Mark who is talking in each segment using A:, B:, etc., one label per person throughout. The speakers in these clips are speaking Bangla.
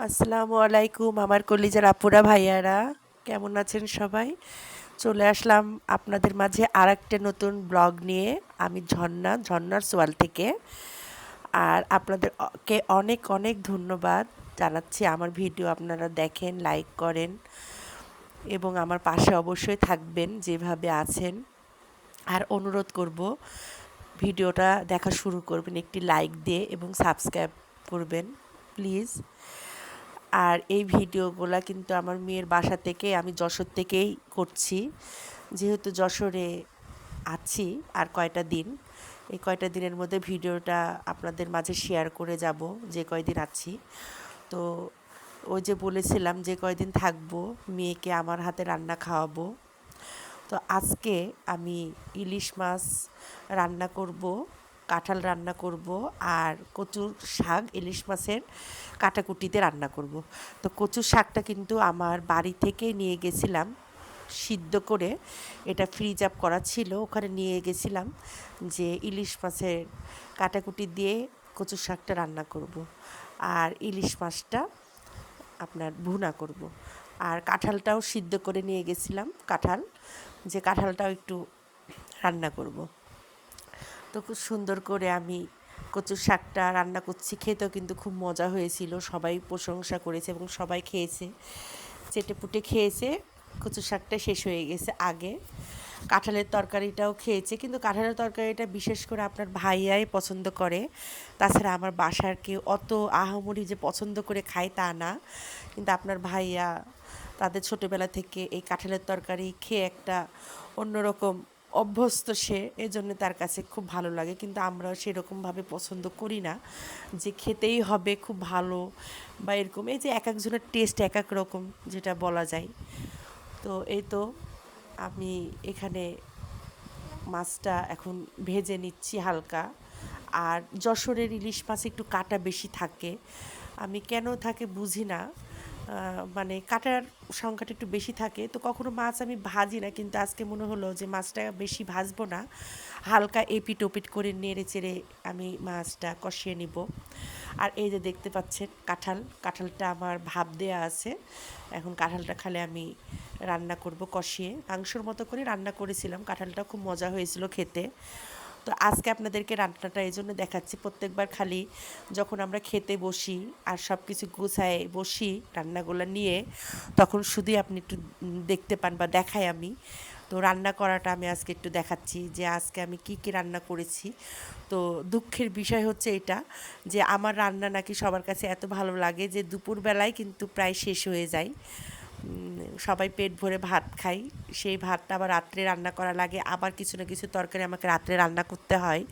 A: আসসালামু আলাইকুম আমার কলিজার আপুরা ভাইয়ারা, কেমন আছেন সবাই? চলে আসলাম আপনাদের মাঝে আরেকটা নতুন ব্লগ নিয়ে। আমি ঝর্ণার সোয়াল থেকে। আর আপনাদেরকে অনেক অনেক ধন্যবাদ জানাচ্ছি, আমার ভিডিও আপনারা দেখেন, লাইক করেন এবং আমার পাশে অবশ্যই থাকবেন যেভাবে আছেন। আর অনুরোধ করব, ভিডিওটা দেখা শুরু করবেন একটি লাইক দিয়ে এবং সাবস্ক্রাইব করবেন প্লিজ। আর এই ভিডিওগুলা কিন্তু আমার মেয়ের বাসা থেকে, আমি যশোর থেকেই করছি, যেহেতু যশোরে আছি আর কয়টা দিন। এই কয়টা দিনের মধ্যে ভিডিওটা আপনাদের মাঝে শেয়ার করে যাব, যে কয়দিন আছি। তো ওই যে বলেছিলাম যে কয়দিন থাকবো মেয়েকে আমার হাতে রান্না খাওয়াবো। তো আজকে আমি ইলিশ মাছ রান্না করব, কাঁঠাল রান্না করব, আর কচুর শাক ইলিশ মাছের কাটাকুটিতে রান্না করব। তো কচুর শাকটা কিন্তু আমার বাড়ি থেকে নিয়ে গেছিলাম সিদ্ধ করে, এটা ফ্রিজ আপ করা ছিল, ওখানে নিয়ে গেছিলাম যে ইলিশ মাছের কাটাকুটি দিয়ে কচুর শাকটা রান্না করব। আর ইলিশ মাছটা আপনার ভুনা করব। আর কাঁঠালটাও সিদ্ধ করে নিয়ে গেছিলাম, কাঁঠালটাও একটু রান্না করব। তো খুব সুন্দর করে আমি কচুর শাকটা রান্না করছি, খেতেও কিন্তু খুব মজা হয়েছিল, সবাই প্রশংসা করেছে এবং সবাই খেয়েছে, চেটেপুটে খেয়েছে। কচুর শাকটা শেষ হয়ে গেছে আগে। কাঁঠালের তরকারিটাও খেয়েছে, কিন্তু কাঁঠালের তরকারিটা বিশেষ করে আপনার ভাইয়াই পছন্দ করে, তাছাড়া আমার বাসার কেউ অত আহামরি যে পছন্দ করে খায় তা না। কিন্তু আপনার ভাইয়া তাদের ছোটোবেলা থেকে এই কাঁঠালের তরকারি খেয়ে একটা অন্যরকম অভ্যস্ত সে, এজন্য তার কাছে খুব ভালো লাগে। কিন্তু আমরা সেরকমভাবে পছন্দ করি না যে খেতেই হবে খুব ভালো বা এরকম, এই যে এক একজনের টেস্ট এক এক রকম যেটা বলা যায়। তো এই তো আমি এখানে মাছটা এখন ভেজে নিচ্ছি হালকা। আর যশোরের ইলিশ মাছ একটু কাঁটা বেশি থাকে, আমি কেন থাকে বুঝি না, মানে কাঁটার সংখ্যাটা একটু বেশি থাকে। তো কখনো মাছ আমি ভাজি না, কিন্তু আজকে মনে হলো যে মাছটা বেশি ভাজবো না, হালকা এপিট ওপিট করে নেড়ে চেড়ে আমি মাছটা কষিয়ে নিব। আর এই যে দেখতে পাচ্ছেন কাঁঠালটা আমার ভাপ দেয়া আছে, এখন কাঁঠালটা খালে আমি রান্না করব কষিয়ে, মাংসর মতো করে রান্না করেছিলাম, কাঁঠালটা খুব মজা হয়েছিল খেতে। তো আজকে আপনাদেরকে রান্নাটা এই জন্য দেখাচ্ছি, প্রত্যেকবার খালি যখন আমরা খেতে বসি আর সব কিছু গুছায় বসি রান্নাগুলো নিয়ে, তখন শুধুই আপনি একটু দেখতে পান বা দেখাই আমি। তো রান্না করাটা আমি আজকে একটু দেখাচ্ছি যে আজকে আমি কি কি রান্না করেছি। তো দুঃখের বিষয় হচ্ছে এটা, যে আমার রান্না নাকি সবার কাছে এত ভালো লাগে যে দুপুরবেলায় কিন্তু প্রায় শেষ হয়ে যায়। সবাই পেট ভরে ভাত খাই, সেই ভাতটা আবার রাত্রে রান্না করা লাগে, আবার কিছু না কিছু তরকারি আমাকে রাত্রে রান্না করতে হয়।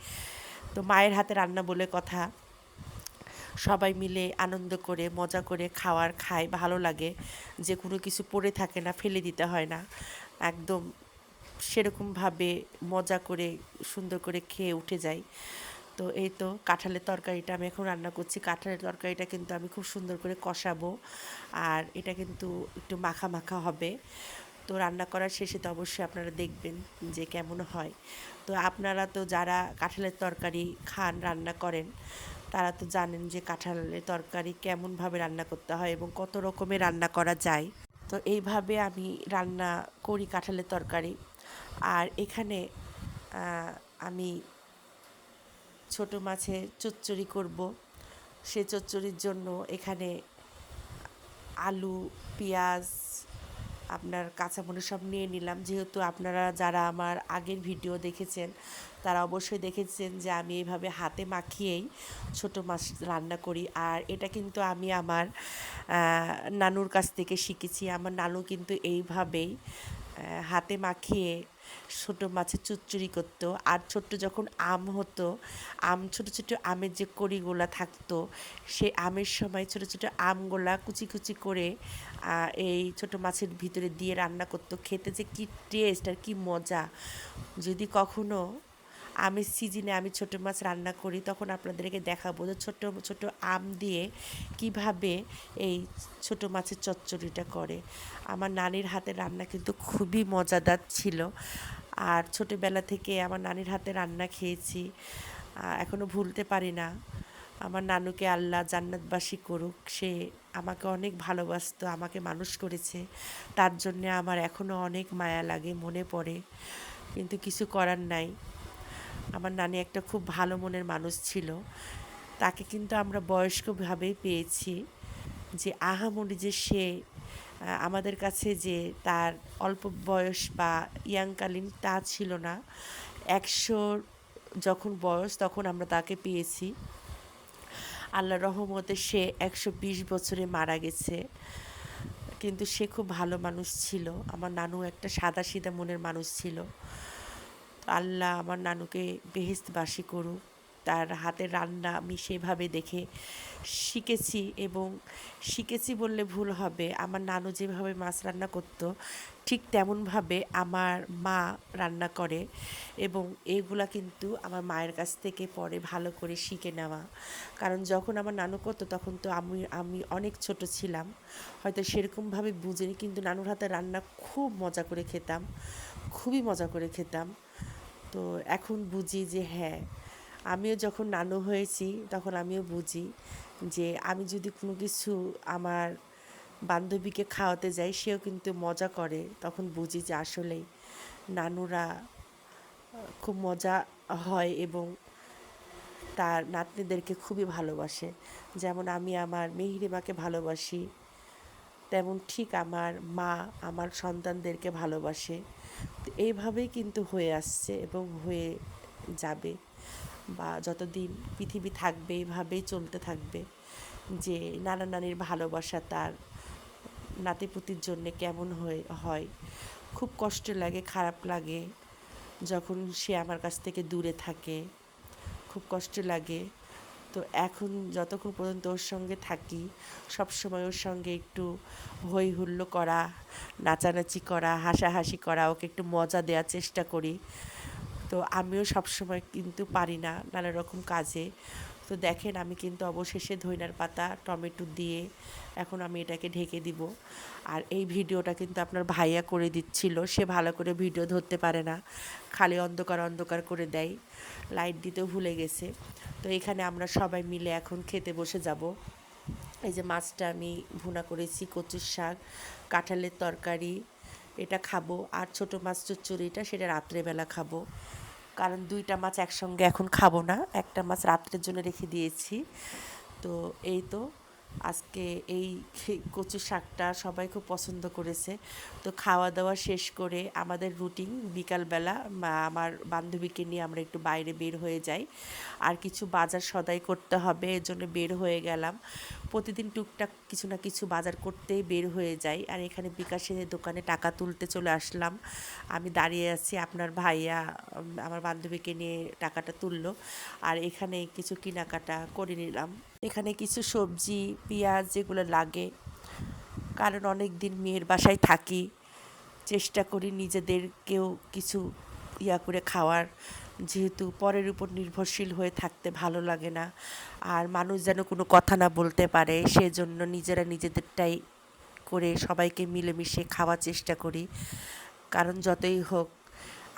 A: তো মায়ের হাতে রান্না বলে কথা, সবাই মিলে আনন্দ করে মজা করে খায়, ভালো লাগে, যে কোনো কিছু পড়ে থাকে না, ফেলে দিতে হয় না, একদম সেরকমভাবে মজা করে সুন্দর করে খেয়ে উঠে যাই। তো এই তো কাঁঠালের তরকারিটা আমি এখন রান্না করছি, কাঁঠালের তরকারিটা কিন্তু আমি খুব সুন্দর করে কষাবো, আর এটা কিন্তু একটু মাখা মাখা হবে। তো রান্না করার শেষে তো অবশ্যই আপনারা দেখবেন যে কেমন হয়। তো আপনারা তো যারা কাঁঠালের তরকারি খান, রান্না করেন, তারা তো জানেন যে কাঁঠালের তরকারি কেমনভাবে রান্না করতে হয় এবং কত রকমের রান্না করা যায়। তো এইভাবে আমি রান্না করি কাঁঠালের তরকারি। আর এখানে আমি ছোট মাছের চচ্চড়ি করব, সে চচ্চড়ির জন্য এখানে আলু, পেঁয়াজ, আপনার কাঁচামরিচ সব নিয়ে নিলাম। যেহেতু আপনারা যারা আমার আগের ভিডিও দেখেছেন তারা অবশ্যই দেখেছেন যে আমি এইভাবে হাতে মাখিয়েই ছোট মাছ রান্না করি। আর এটা কিন্তু আমি আমার নানুর কাছ থেকে শিখেছি, আমার নানু কিন্তু এইভাবেই হাতে মাখিয়ে ছোটো মাছের চচ্চড়ি করতো। আর ছোট্ট যখন আম হতো, ছোটো ছোটো আমের যে কড়িগুলা থাকতো, সেই আমের সময় ছোটো ছোটো আমগুলা কুচি কুচি করে এই ছোটো মাছের ভিতরে দিয়ে রান্না করতো, খেতে যে কী টেস্ট আর কী মজা। যদি কখনো আমের সিজনে আমি ছোটো মাছ রান্না করি, তখন আপনাদেরকে দেখাবো যে ছোটো ছোটো আম দিয়ে কিভাবে এই ছোটো মাছের চচ্চড়িটা করে। আমার নানির হাতের রান্না কিন্তু খুবই মজাদার ছিল, আর ছোটোবেলা থেকে আমার নানির হাতে রান্না খেয়েছি, এখনও ভুলতে পারি না। আমার নানুকে আল্লাহ জান্নাতবাসী করুক। সে আমাকে অনেক ভালোবাসতো, আমাকে মানুষ করেছে। তার জন্যে আমার এখনও অনেক মায়া লাগে, মনে পড়ে। কিন্তু কিছু করার নাই। আমার নানি একটা খুব ভালো মনের মানুষ ছিল। তাকে কিন্তু আমরা বয়স্কভাবেই পেয়েছি। যে আহামরি যে সে আমাদের কাছে যে তার অল্প বয়স বা ইয়াংকালীন তা ছিল না। ১০০ যখন বয়স তখন আমরা তাকে পেয়েছি। আল্লাহর রহমতে সে ১২০ বছরে মারা গেছে। কিন্তু সে খুব ভালো মানুষ ছিল। আমার নানু একটা সাদাসিধা মনের মানুষ ছিল। আল্লাহ আমার নানুকে বেহেশতবাসী করুক। তার হাতের রান্না আমি সেভাবে দেখে শিখেছি, এবং শিখেছি বললে ভুল হবে। আমার নানু যেভাবে মাছ রান্না করত ঠিক তেমনভাবে আমার মা রান্না করে, এবং এইগুলা কিন্তু আমার মায়ের কাছ থেকে পরে ভালো করে শিখে নেওয়া। কারণ যখন আমার নানু করতো তখন তো আমি আমি অনেক ছোট ছিলাম, হয়তো সেরকমভাবে বুঝিনি, কিন্তু নানুর হাতে রান্না খুব মজা করে খেতাম, খুবই মজা করে খেতাম। তো এখন বুঝি যে হ্যাঁ, আমিও যখন নানু হয়েছি তখন আমিও বুঝি যে আমি যদি কোনো কিছু আমার বান্ধবীকে খাওয়াতে যাই সেও কিন্তু মজা করে, তখন বুঝি যে আসলেই নানুরা খুব মজা হয় এবং তার নাতনিদেরকে খুবই ভালোবাসে। যেমন আমি আমার মেহরিমাকে ভালোবাসি, তেমন ঠিক আমার মা আমার সন্তানদেরকে ভালোবাসে। তো এইভাবেই কিন্তু হয়ে আসছে এবং হয়ে যাবে, বা যতদিন পৃথিবী থাকবে এইভাবেই চলতে থাকবে। যে নানা নানির ভালোবাসা তার নাতিপুতির জন্যে কেমন হয়। খুব কষ্ট লাগে, খারাপ লাগে যখন সে আমার কাছ থেকে দূরে থাকে, খুব কষ্ট লাগে। তো এখন যতক্ষণ পর্যন্ত ওর সঙ্গে থাকি সবসময় ওর সঙ্গে একটু হই হুল্লো করা, নাচানাচি করা, হাসাহাসি করা, ওকে একটু মজা দেওয়ার চেষ্টা করি। তো আমিও সবসময় কিন্তু পারি না নানা রকম কাজে। তো দেখেন আমি কিন্তু অবশেষে ধইনার পাতা টমেটো দিয়ে এখন আমি এটাকে ঢেকে দিব। আর এই ভিডিওটা কিন্তু আপনার ভাইয়া করে দিচ্ছিল। সে ভালো করে ভিডিও ধরতে পারে না, খালি অন্ধকার অন্ধকার করে দেয়, লাইট দিতেও ভুলে গেছে। তো এখানে আমরা সবাই মিলে এখন খেতে বসে যাব। এই যে মাছটা আমি ভুনা করেছি, কচুর শাক, কাঁঠালের তরকারি, এটা খাবো। আর ছোটো মাছ চচ্চড়িটা সেটা রাত্রেবেলা খাবো, কারণ দুইটা মাছ একসঙ্গে এখন খাবো না, একটা মাছ রাত্রের জন্য রেখে দিয়েছি। তো এই তো আজকে এই কচু শাকটা সবাই খুব পছন্দ করেছে। তো খাওয়া দাওয়া শেষ করে আমাদের রুটিন বিকালবেলা আমার বান্ধবীকে নিয়ে আমরা একটু বাইরে বের হয়ে যাই, আর কিছু বাজার সদাই করতে হবে, এর জন্য বের হয়ে গেলাম। প্রতিদিন টুকটাক কিছু না কিছু বাজার করতেই বের হয়ে যাই। আর এখানে বিকাশের দোকানে টাকা তুলতে চলে আসলাম। আমি দাঁড়িয়ে আছি, আপনার ভাইয়া আমার বান্ধবীকে নিয়ে টাকাটা তুললো, আর এখানে কিছু কেনাকাটা করে নিলাম। এখানে কিছু সবজি, পেঁয়াজ যেগুলো লাগে, কারণ অনেক দিন মেয়ের বাসায় থাকি, চেষ্টা করি নিজেদেরকেও কিছু করে খাওয়ার, যেহেতু পরের উপর নির্ভরশীল হয়ে থাকতে ভালো লাগে না। আর মানুষ যেন কোনো কথা না বলতে পারে, সেজন্য নিজেরা নিজেদেরটাই করে সবাইকে মিলেমিশে খাওয়ার চেষ্টা করি। কারণ যতই হোক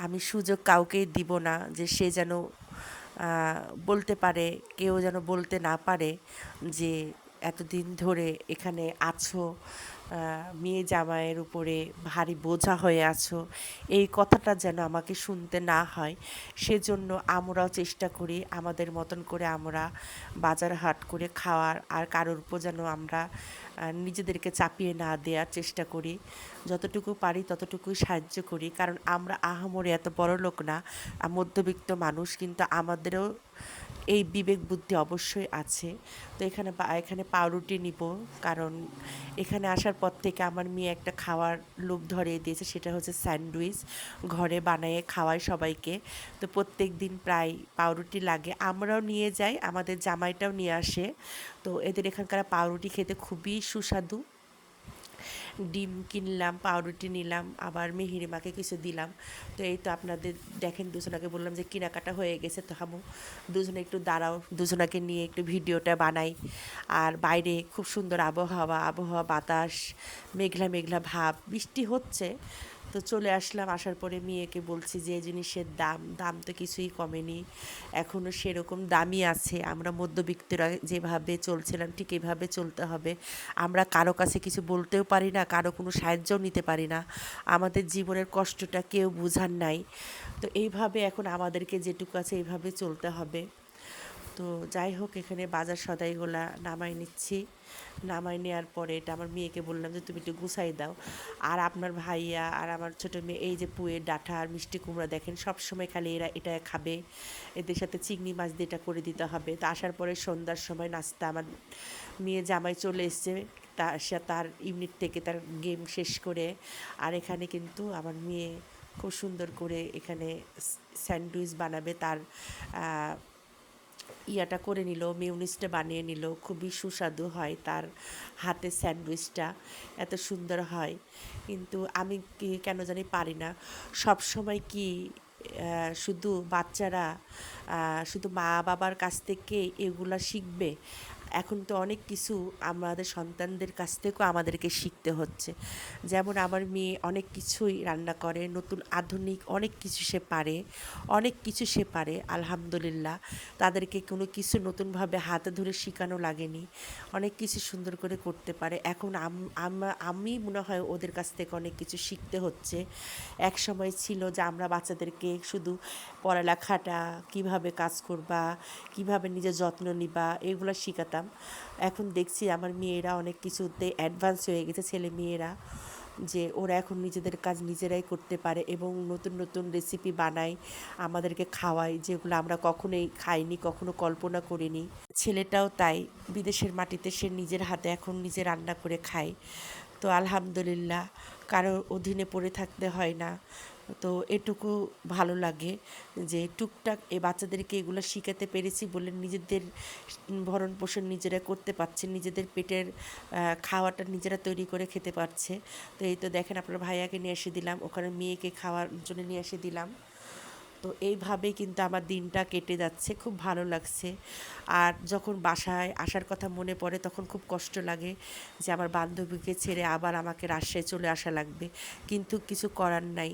A: আমি সুযোগ কাউকেই দিব না যে সে যেন বলতে পারে, কেউ যেন বলতে না পারে যে এতদিন ধরে এখানে আছো, মেয়ে জামাইয়ের উপরে ভারী বোঝা হয়ে আছো, এই কথাটা যেন আমাকে শুনতে না হয়। সেজন্য আমরাও চেষ্টা করি আমাদের মতন করে আমরা বাজার হাট করে খাওয়ার, আর কারোর উপর যেন আমরা নিজেদেরকে চাপিয়ে না দেওয়ার চেষ্টা করি। যতটুকু পারি ততটুকুই সাহায্য করি, কারণ আমরা আহামরি এত বড় লোক না, মধ্যবিত্ত মানুষ, কিন্তু আমাদেরও এই বিবেক বুদ্ধি অবশ্যই আছে। তো এখানে পাউরুটি নিব, কারণ এখানে আসার পর থেকে আমার মেয়ে একটা খাওয়ার লোভ ধরিয়ে দিয়েছে, সেটা হচ্ছে স্যান্ডউইচ। ঘরে বানিয়ে খাওয়াই সবাইকে। তো প্রত্যেক দিন প্রায় পাউরুটি লাগে, আমরাও নিয়ে যাই, আমাদের জামাইটাও নিয়ে আসে। তো এদের এখানকার পাউরুটি খেতে খুবই সুস্বাদু। ডিম কিনলাম, পাউরুটি নিলাম, আবার মেহেরিমাকে কিছু দিলাম। তো এই তো আপনাদের দেখেন, দুজনাকে বললাম যে কেনাকাটা হয়ে গেছে, তো হামু দুজনে একটু দাঁড়াও, দুজনাকে নিয়ে একটু ভিডিওটা বানাই। আর বাইরে খুব সুন্দর আবহাওয়া, বাতাস, মেঘলা মেঘলা ভাব, বৃষ্টি হচ্ছে। তো চলে আসলাম, আসার পরে মেয়েকে বলছি যে জিনিসের দাম তো কিছুই কমেনি, এখনও সেরকম দামই আছে। আমরা মধ্যবিত্তরা যেভাবে চলছিলাম ঠিক এভাবে চলতে হবে। আমরা কারো কাছে কিছু বলতেও পারি না, কারো কোনো সাহায্যও নিতে পারি না, আমাদের জীবনের কষ্টটা কেউ বুঝার নাই। তো এইভাবে এখন আমাদেরকে যেটুকু আছে এইভাবে চলতে হবে। তো যাই হোক, এখানে বাজার সদাইগুলা নামাই নিচ্ছি। নামাই নেওয়ার পরে এটা আমার মেয়েকে বললাম যে তুমি একটু গুছাই দাও। আর আপনার ভাইয়া আর আমার ছোটো মেয়ে এই যে পুয়ের ডাঁটা আর মিষ্টি কুমড়া দেখেন সবসময় খালি এরা এটা খাবে, এদের সাথে চিংড়ি মাছ দিয়ে এটা করে দিতে হবে। তো আসার পরে সন্ধ্যার সময় নাস্তা আমার মেয়ে জামাই চলে এসছে, সে তার ইউনিট থেকে তার গেম শেষ করে। আর এখানে কিন্তু আমার মেয়ে খুব সুন্দর করে এখানে স্যান্ডউইচ বানাবে, তার ইয়াটা করে নিল, মিউনিসটা বানিয়ে নিল, খুবই সুস্বাদু হয় তার হাতের স্যান্ডউইচটা, এত সুন্দর হয়। কিন্তু আমি কেন জানি পারি না। সব সময় কি শুধু বাচ্চারা শুধু মা বাবার কাছ থেকে এগুলা শিখবে? এখন তো অনেক কিছু আমাদের সন্তানদের কাছ থেকেও আমাদেরকে শিখতে হচ্ছে। যেমন আমার মেয়ে অনেক কিছুই রান্না করে, নতুন আধুনিক অনেক কিছু সে পারে, অনেক কিছু সে পারে আলহামদুলিল্লাহ। তাদেরকে কোনো কিছু নতুনভাবে হাতে ধরে শেখানো লাগেনি, অনেক কিছু সুন্দর করে করতে পারে। এখন আমি মনে হয় ওদের কাছ থেকে অনেক কিছু শিখতে হচ্ছে। এক সময় ছিল যে আমরা বাচ্চাদেরকে শুধু পড়ালেখাটা, কিভাবে কাজ করবা, কিভাবে নিজের যত্ন নিবা, এগুলো শেখাতাম। এখন দেখছি আমার মেয়েরা অনেক কিছুতে অ্যাডভান্স হয়ে গেছে, ছেলে মেয়েরা, যে ওরা এখন নিজেদের কাজ নিজেরাই করতে পারে এবং নতুন নতুন রেসিপি বানায়, আমাদেরকে খাওয়ায়, যেগুলো আমরা কখনোই খাইনি, কখনো কল্পনা করিনি। ছেলেটাও তাই, বিদেশের মাটিতে সে নিজের হাতে এখন নিজে রান্না করে খায়। তো আলহামদুলিল্লাহ, কারোর অধীনে পড়ে থাকতে হয় না। তো এটুকু ভালো লাগে যে টুকটাক এই বাচ্চাদেরকে এগুলো শিখাতে পেরেছি বলে নিজেদের ভরণ পোষণ নিজেরা করতে পারছে, নিজেদের পেটের খাওয়াটা নিজেরা তৈরি করে খেতে পারছে। তো এই তো দেখেন, আপনার ভাইয়াকে নিয়ে এসে দিলাম, ওখানে মেয়েকে খাওয়ার জন্য নিয়ে এসে দিলাম। তো এইভাবেই কিন্তু আমার দিনটা কেটে যাচ্ছে, খুব ভালো লাগছে। আর যখন বাসায় আসার কথা মনে পড়ে তখন খুব কষ্ট লাগে যে আমার বান্ধবীকে ছেড়ে আবার আমাকে রাজশাহী চলে আসা লাগবে, কিন্তু কিছু করার নাই।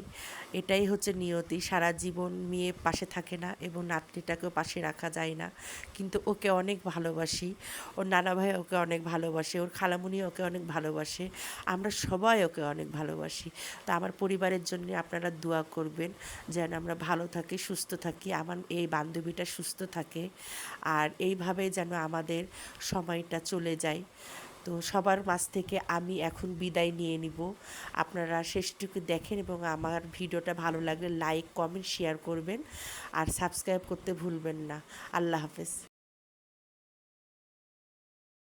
A: এটাই হচ্ছে নিয়তি, সারা জীবন মেয়ে পাশে থাকে না এবং নাতনিটাকেও পাশে রাখা যায় না। কিন্তু ওকে অনেক ভালোবাসি, ওর নানা ভাই ওকে অনেক ভালোবাসে, ওর খালামুনি ওকে অনেক ভালোবাসে, আমরা সবাই ওকে অনেক ভালোবাসি। তো আমার পরিবারের জন্য আপনারা দোয়া করবেন যেন আমরা ভালো থাকি, সুস্থ থাকি, আমার এই বান্ধবীটা সুস্থ থাকে, আর এইভাবে যেন আমাদের সময়টা চলে যায়। তো সবার মাঝ থেকে আমি এখন বিদায় নিয়ে নিব। আপনারা শেষটুকু দেখেন এবং আমার ভিডিওটা ভালো লাগলে লাইক, কমেন্ট, শেয়ার করবেন আর সাবস্ক্রাইব করতে ভুলবেন না। আল্লাহ হাফেজ।